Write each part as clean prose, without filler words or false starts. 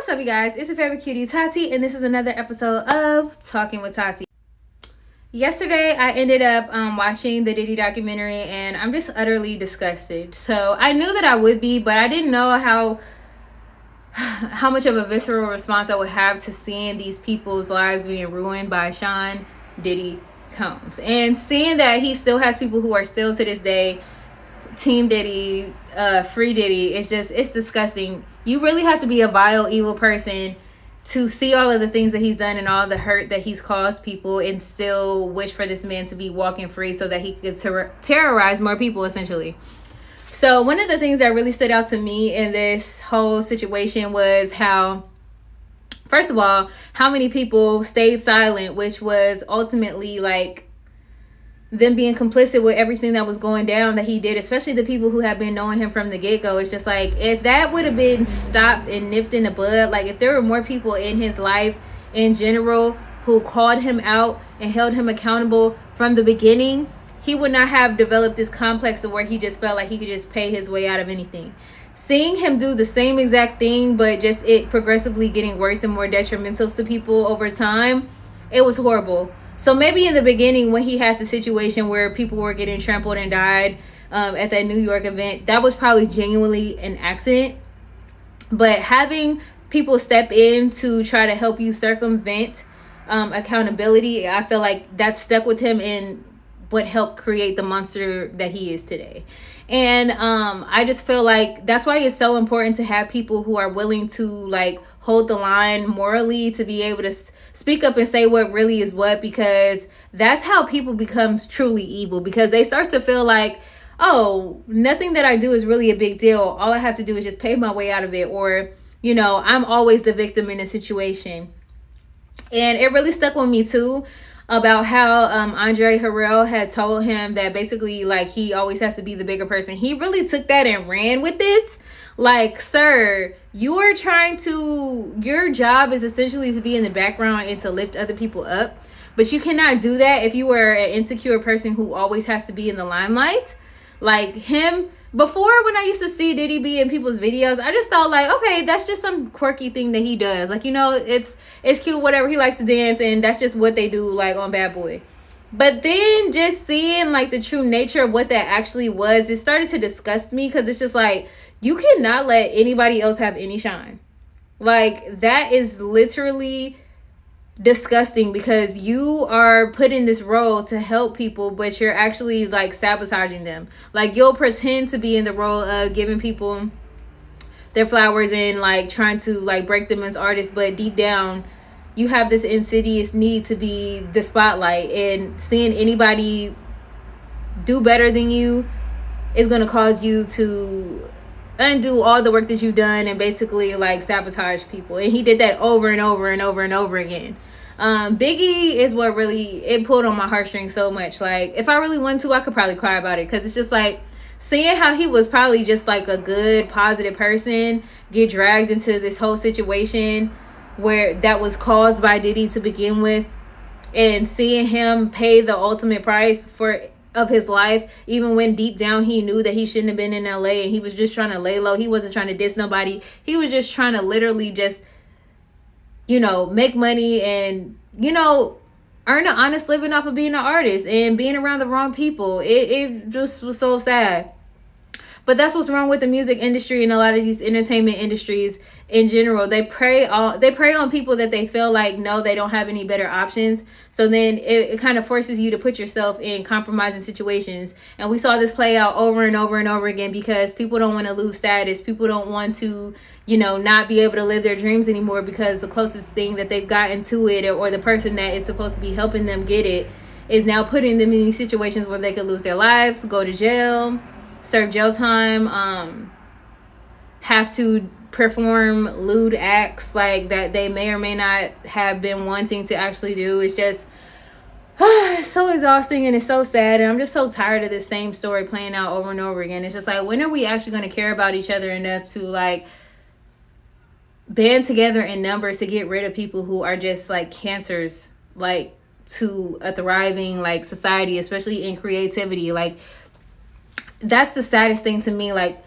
What's up, you guys? It's your favorite cutie, Tati, and this is another episode of Talking with Tati. Yesterday, I ended up watching the Diddy documentary, and I'm just utterly disgusted. So I knew that I would be, but I didn't know how much of a visceral response I would have to seeing these people's lives being ruined by Sean Diddy Combs, and seeing that he still has people who are still to this day Team Diddy, Free Diddy. It's disgusting. You really have to be a vile, evil person to see all of the things that he's done and all the hurt that he's caused people and still wish for this man to be walking free so that he could terrorize more people, essentially. So one of the things that really stood out to me in this whole situation was how, first of all, how many people stayed silent, which was ultimately like them being complicit with everything that was going down that he did, especially the people who have been knowing him from the get-go. It's just like, if that would have been stopped and nipped in the bud, like if there were more people in his life in general who called him out and held him accountable from the beginning, he would not have developed this complex of where he just felt like he could just pay his way out of anything. Seeing him do the same exact thing, but just it progressively getting worse and more detrimental to people over time, it was horrible. So maybe in the beginning, when he had the situation where people were getting trampled and died at that New York event, that was probably genuinely an accident. But having people step in to try to help you circumvent accountability, I feel like that stuck with him and what helped create the monster that he is today. And I just feel like that's why it's so important to have people who are willing to like hold the line morally, to be able to speak up and say what really is what, because that's how people become truly evil, because they start to feel like, oh, nothing that I do is really a big deal. All I have to do is just pay my way out of it, or, you know, I'm always the victim in a situation. And it really stuck with me too, about how Andre Harrell had told him that basically like he always has to be the bigger person. He really took that and ran with it. Like, sir, you are trying to, your job is essentially to be in the background and to lift other people up. But you cannot do that if you are an insecure person who always has to be in the limelight. Like him, before when I used to see Diddy be in people's videos, I just thought like, okay, that's just some quirky thing that he does. Like, you know, it's cute, whatever, he likes to dance and that's just what they do like on Bad Boy. But then just seeing like the true nature of what that actually was, it started to disgust me, because it's just like, you cannot let anybody else have any shine. Like, that is literally disgusting, because you are put in this role to help people, but you're actually like sabotaging them. Like, you'll pretend to be in the role of giving people their flowers and like trying to like break them as artists, but deep down you have this insidious need to be the spotlight, and seeing anybody do better than you is going to cause you to undo all the work that you've done and basically like sabotage people. And he did that over and over and over and over again. Biggie is what really, it pulled on my heartstrings so much. Like, if I really wanted to, I could probably cry about it, because it's just like seeing how he was probably just like a good, positive person get dragged into this whole situation where that was caused by Diddy to begin with, and seeing him pay the ultimate price of his life, even when deep down he knew that he shouldn't have been in LA, and he was just trying to lay low. He wasn't trying to diss nobody. He was just trying to literally just, you know, make money and, you know, earn an honest living off of being an artist and being around the wrong people. It just was so sad. But that's what's wrong with the music industry and a lot of these entertainment industries in general. They prey on people that they feel like, no, they don't have any better options. So then it kind of forces you to put yourself in compromising situations. And we saw this play out over and over and over again, because people don't want to lose status. People don't want to, you know, not be able to live their dreams anymore, because the closest thing that they've gotten to it, or the person that is supposed to be helping them get it, is now putting them in these situations where they could lose their lives, go to jail, serve jail time, have to perform lewd acts like that they may or may not have been wanting to actually do. It's just it's so exhausting, and it's so sad, and I'm just so tired of this same story playing out over and over again. It's just like, when are we actually going to care about each other enough to like band together in numbers to get rid of people who are just like cancers, like to a thriving like society, especially in creativity? Like, that's the saddest thing to me. Like,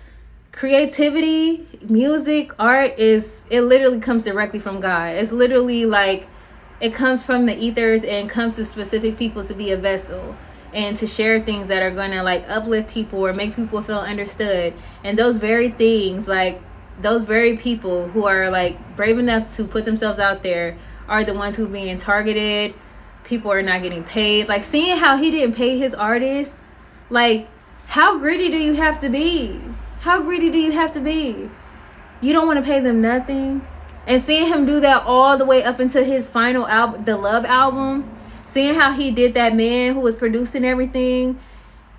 creativity, music, art it literally comes directly from God. It's literally like it comes from the ethers and comes to specific people to be a vessel and to share things that are going to like uplift people or make people feel understood. And those very things, like those very people who are like brave enough to put themselves out there are the ones who are being targeted. People are not getting paid. Like seeing how he didn't pay his artists, like how greedy do you have to be? How greedy do you have to be? You don't want to pay them nothing. And seeing him do that all the way up into his final album, the Love album, seeing how he did that man who was producing everything,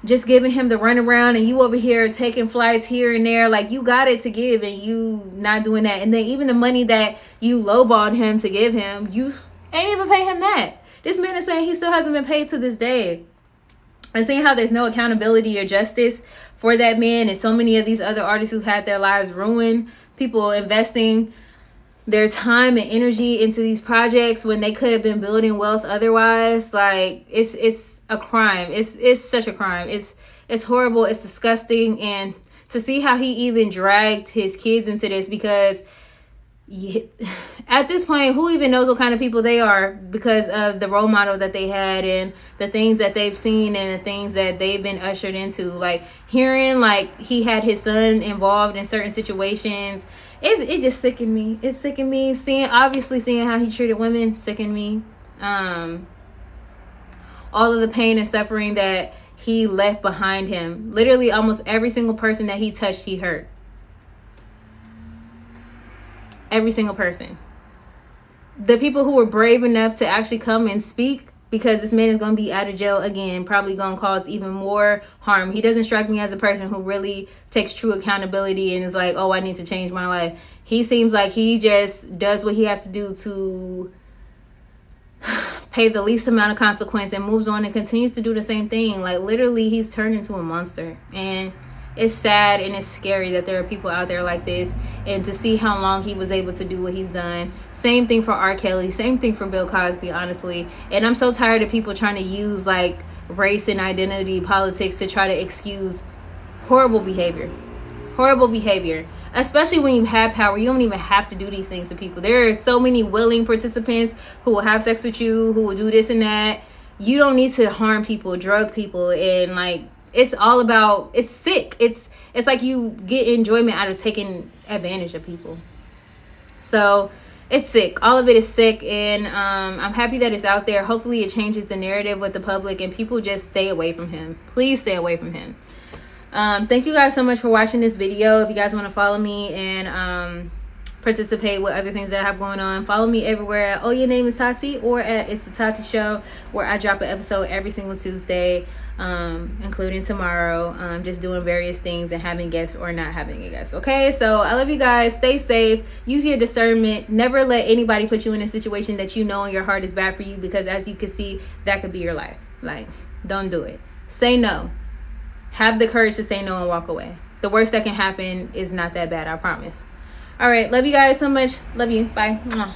just giving him the runaround, and you over here taking flights here and there, like you got it to give and you not doing that. And then even the money that you lowballed him to give him, you ain't even pay him that. This man is saying he still hasn't been paid to this day. And seeing how there's no accountability or justice for that man and so many of these other artists who had their lives ruined, people investing their time and energy into these projects when they could have been building wealth otherwise. Like it's a crime. It's such a crime. It's horrible. It's disgusting. And to see how he even dragged his kids into this, because at this point, who even knows what kind of people they are because of the role model that they had and the things that they've seen and the things that they've been ushered into. Like hearing like he had his son involved in certain situations, it just sickened me. It sickened me. Seeing how he treated women sickened me. All of the pain and suffering that he left behind him. Literally almost every single person that he touched, he hurt. Every single person. The people who were brave enough to actually come and speak, because this man is going to be out of jail again, probably going to cause even more harm. He doesn't strike me as a person who really takes true accountability and is like, oh, I need to change my life. He seems like he just does what he has to do to pay the least amount of consequence and moves on and continues to do the same thing. Like literally he's turned into a monster. And it's sad and it's scary that there are people out there like this, and to see how long he was able to do what he's done. Same thing for R. Kelly, same thing for Bill Cosby, honestly. And I'm so tired of people trying to use like race and identity politics to try to excuse horrible behavior, especially when you have power. You don't even have to do these things to people. There are so many willing participants who will have sex with you, who will do this and that. You don't need to harm people, drug people, and like it's all about, it's sick. It's like you get enjoyment out of taking advantage of people. So it's sick. All of it is sick. And I'm happy that it's out there. Hopefully it changes the narrative with the public and people just stay away from him. Please stay away from him. Thank you guys so much for watching this video. If you guys want to follow me and participate with other things that I have going on, follow me everywhere at Oh Your Name Is Tati or at It's the Tati Show, where I drop an episode every single Tuesday, including tomorrow. Just doing various things and having guests or not having a guest. Okay, so I love you guys. Stay safe. Use your discernment. Never let anybody put you in a situation that you know in your heart is bad for you, because as you can see, that could be your life. Like, don't do it. Say no. Have the courage to say no and walk away. The worst that can happen is not that bad, I promise. All right, love you guys so much. Love you. Bye. Mwah.